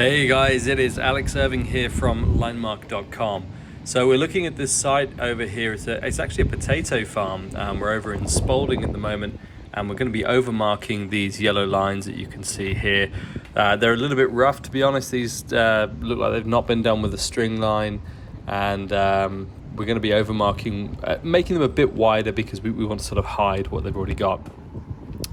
Hey guys, it is Alex Irving here from linemark.com. So we're looking at this site over here. It's actually a potato farm. We're over in Spalding at the moment, and we're going to be overmarking these yellow lines that you can see here. They're a little bit rough, to be honest. These look like they've not been done with a string line, and we're going to be overmarking, making them a bit wider because we want to sort of hide what they've already got.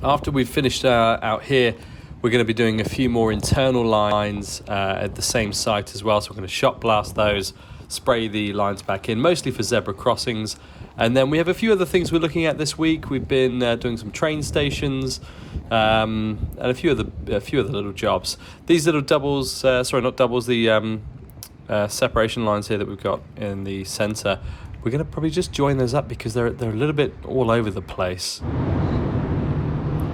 After we've finished out here, we're going to be doing a few more internal lines at the same site as well. So we're going to shot blast those, spray the lines back in, mostly for zebra crossings. And then we have a few other things we're looking at this week. We've been doing some train stations and a few other little jobs. These little doubles, not doubles, the separation lines here that we've got in the center. We're going to probably just join those up because they're a little bit all over the place.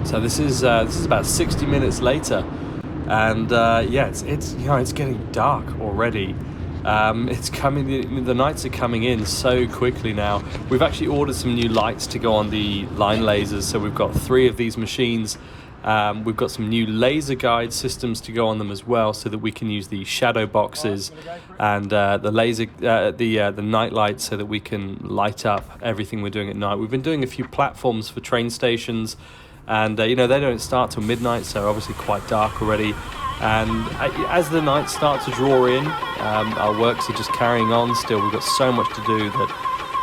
So this is about 60 minutes later, and it's getting dark already. It's coming. The nights are coming in so quickly now. We've actually ordered some new lights to go on the line lasers. So we've got 3 of these machines. We've got some new laser guide systems to go on them as well, so that we can use the shadow boxes and the laser, the night lights, so that we can light up everything we're doing at night. We've been doing a few platforms for train stations. And they don't start till midnight, so obviously quite dark already. And as the nights start to draw in, our works are just carrying on still. We've got so much to do that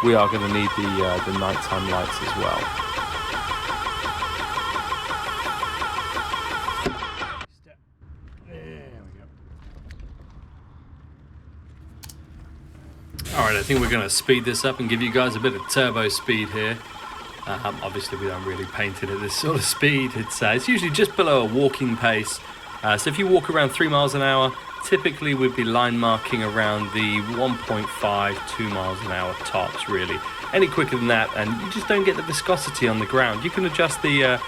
we are going to need the nighttime lights as well. There we go. All right, I think we're going to speed this up and give you guys a bit of turbo speed here. Obviously, we don't really paint it at this sort of speed. It's usually just below a walking pace. So if you walk around 3 miles an hour, typically we'd be line marking around the 1.5, 2 miles an hour tops, really. Any quicker than that, and you just don't get the viscosity on the ground. You can adjust the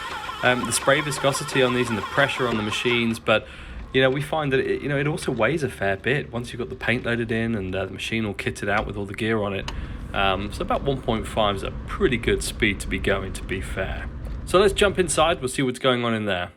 spray viscosity on these and the pressure on the machines, but we find that it also weighs a fair bit once you've got the paint loaded in and the machine all kitted out with all the gear on it. So about 1.5 is a pretty good speed to be going, to be fair. So let's jump inside, we'll see what's going on in there.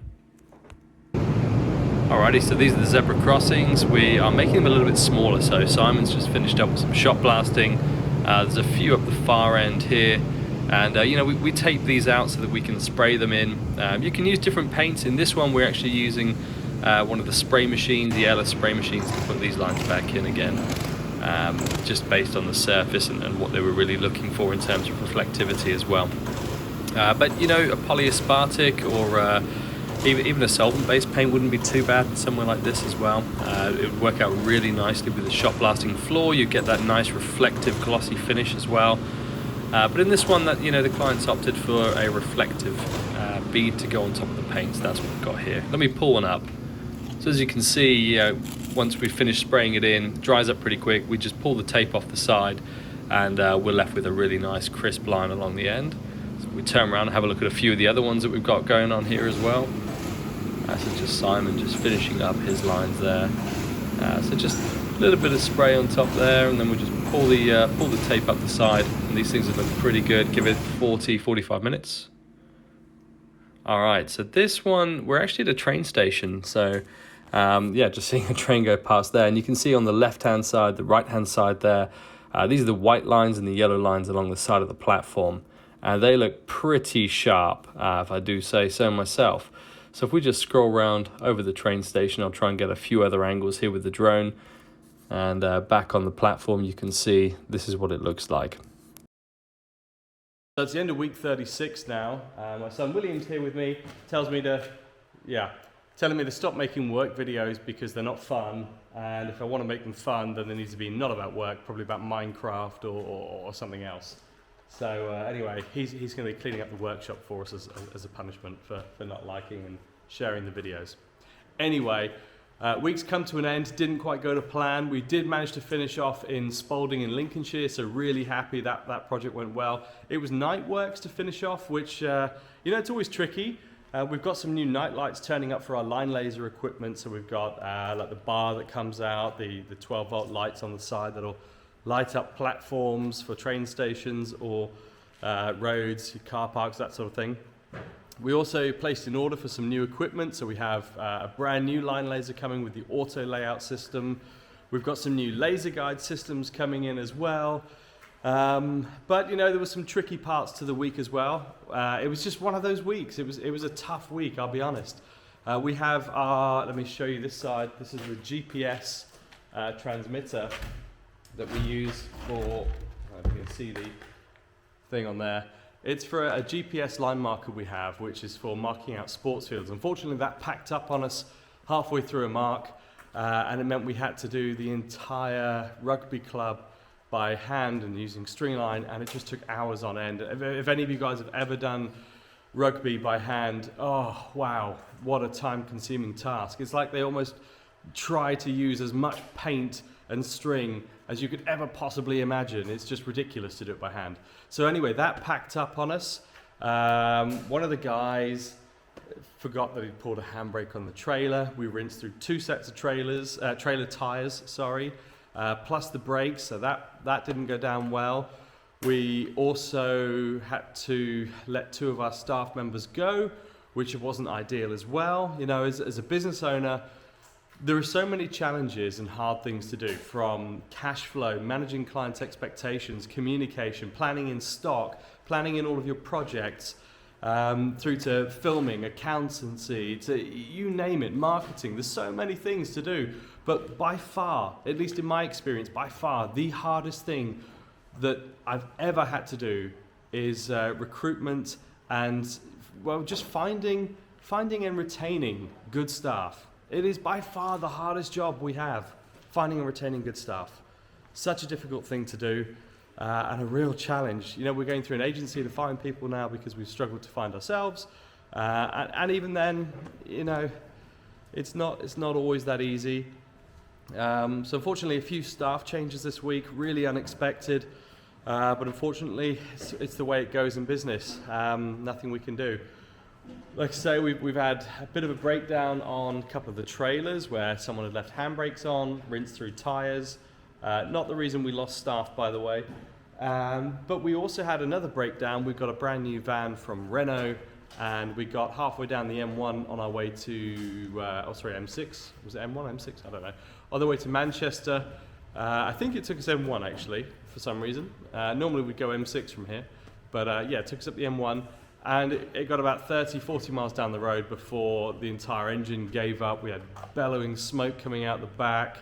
Alrighty, so these are the zebra crossings. We are making them a little bit smaller, so Simon's just finished up with some shot blasting. There's a few up the far end here, and we tape these out so that we can spray them in. You can use different paints. In this one we're actually using one of the spray machines, the Ella spray machines, to put these lines back in again. Just based on the surface and what they were really looking for in terms of reflectivity as well. But a polyaspartic or even a solvent-based paint wouldn't be too bad in somewhere like this as well. It would work out really nicely with the shot blasting floor. You get that nice reflective glossy finish as well. But in this one, the clients opted for a reflective bead to go on top of the paint. So that's what we've got here. Let me pull one up. So as you can see, once we finish spraying it in, it dries up pretty quick. We just pull the tape off the side, and we're left with a really nice crisp line along the end. So we turn around and have a look at a few of the other ones that we've got going on here as well. So just Simon just finishing up his lines there. So just a little bit of spray on top there, and then we just pull the tape up the side, and these things have looked pretty good. Give it 40-45 minutes. All right, so this one, we're actually at a train station, so just seeing a train go past there, and you can see on the left-hand side, the right-hand side there, these are the white lines and the yellow lines along the side of the platform, and they look pretty sharp, if I do say so myself. So if we just scroll around over the train station, I'll try and get a few other angles here with the drone, and back on the platform you can see this is what it looks like. So it's the end of week 36 now. My son William's here with me, telling me to stop making work videos because they're not fun, and if I want to make them fun, then they need to be not about work, probably about Minecraft or something else. So anyway, he's going to be cleaning up the workshop for us as a punishment for not liking and sharing the videos. Anyway, week's come to an end, didn't quite go to plan. We did manage to finish off in Spalding in Lincolnshire, so really happy that project went well. It was night works to finish off, which it's always tricky. We've got some new night lights turning up for our line laser equipment. So we've got like the bar that comes out, the 12-volt lights on the side that'll light up platforms for train stations or roads, car parks, that sort of thing. We also placed an order for some new equipment, so we have a brand new line laser coming with the auto layout system. We've got some new laser guide systems coming in as well. But you know, there were some tricky parts to the week as well. It was just one of those weeks. It was a tough week, I'll be honest. We have our, let me show you this side. This is the GPS transmitter that we use for, you can see the thing on there. It's for a GPS line marker we have, which is for marking out sports fields. Unfortunately, that packed up on us halfway through a mark, and it meant we had to do the entire rugby club by hand and using string line, and it just took hours on end. If any of you guys have ever done rugby by hand, oh wow, what a time-consuming task. It's like they almost try to use as much paint and string as you could ever possibly imagine. It's just ridiculous to do it by hand. So anyway, that packed up on us. One of the guys forgot that he'd pulled a handbrake on the trailer. We rinsed through 2 sets of trailer tires, plus the brakes, so that didn't go down well. We also had to let 2 of our staff members go, which wasn't ideal as well. You know, as a business owner, there are so many challenges and hard things to do, from cash flow, managing clients' expectations, communication, planning in stock, planning in all of your projects, through to filming, accountancy, to you name it, marketing. There's so many things to do, but by far, at least in my experience, by far the hardest thing that I've ever had to do is recruitment and, well, just finding and retaining good staff. It is by far the hardest job we have, finding and retaining good staff. Such a difficult thing to do, and a real challenge. You know, we're going through an agency to find people now because we've struggled to find ourselves, and even then, you know, it's not always that easy. So unfortunately, a few staff changes this week, really unexpected, but unfortunately, it's the way it goes in business. Nothing we can do. Like I say, we've had a bit of a breakdown on a couple of the trailers where someone had left handbrakes on, rinsed through tires. Not the reason we lost staff, by the way. But we also had another breakdown. We've got a brand new van from Renault, and we got halfway down the M1 on our way to, M6. Was it M1, M6? I don't know. On the way to Manchester. I think it took us M1 actually, for some reason. Normally we'd go M6 from here. But yeah, it took us up the M1. And it got about 30, 40 miles down the road before the entire engine gave up. We had bellowing smoke coming out the back.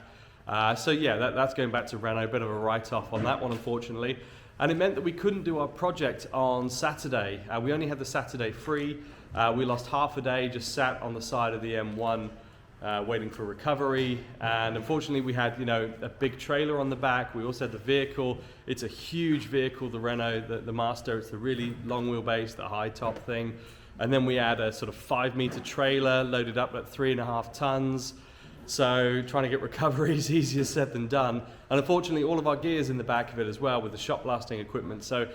So yeah, that's going back to Renault, a bit of a write-off on that one, unfortunately. And it meant that we couldn't do our project on Saturday. We only had the Saturday free. We lost half a day, just sat on the side of the M1 waiting for recovery. And unfortunately, we had, you know, a big trailer on the back. We also had the vehicle. It's a huge vehicle, the Renault, the Master. It's the really long wheelbase, the high top thing. And then we had a sort of 5-meter trailer loaded up at 3.5 tons. So trying to get recovery is easier said than done. And unfortunately, all of our gear's in the back of it as well with the shop blasting equipment. So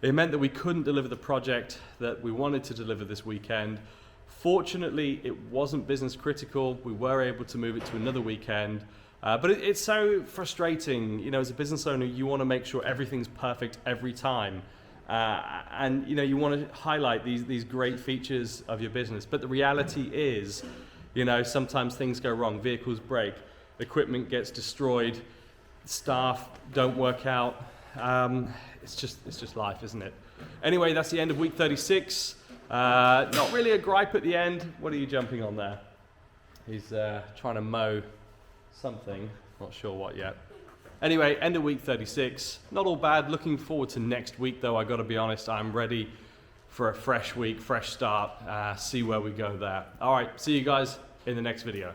it meant that we couldn't deliver the project that we wanted to deliver this weekend. Fortunately, it wasn't business critical. We were able to move it to another weekend. But it's so frustrating. You know, as a business owner, you want to make sure everything's perfect every time. And, you know, you want to highlight these great features of your business. But the reality is, you know, sometimes things go wrong. Vehicles break, equipment gets destroyed, staff don't work out. It's just life, isn't it? Anyway, that's the end of week 36. Not really a gripe at the end. What are you jumping on there? He's trying to mow something. Not sure what yet. Anyway, end of week 36. Not all bad. Looking forward to next week, though. I got to be honest. I'm ready for a fresh week, fresh start. See where we go there. All right. See you guys in the next video.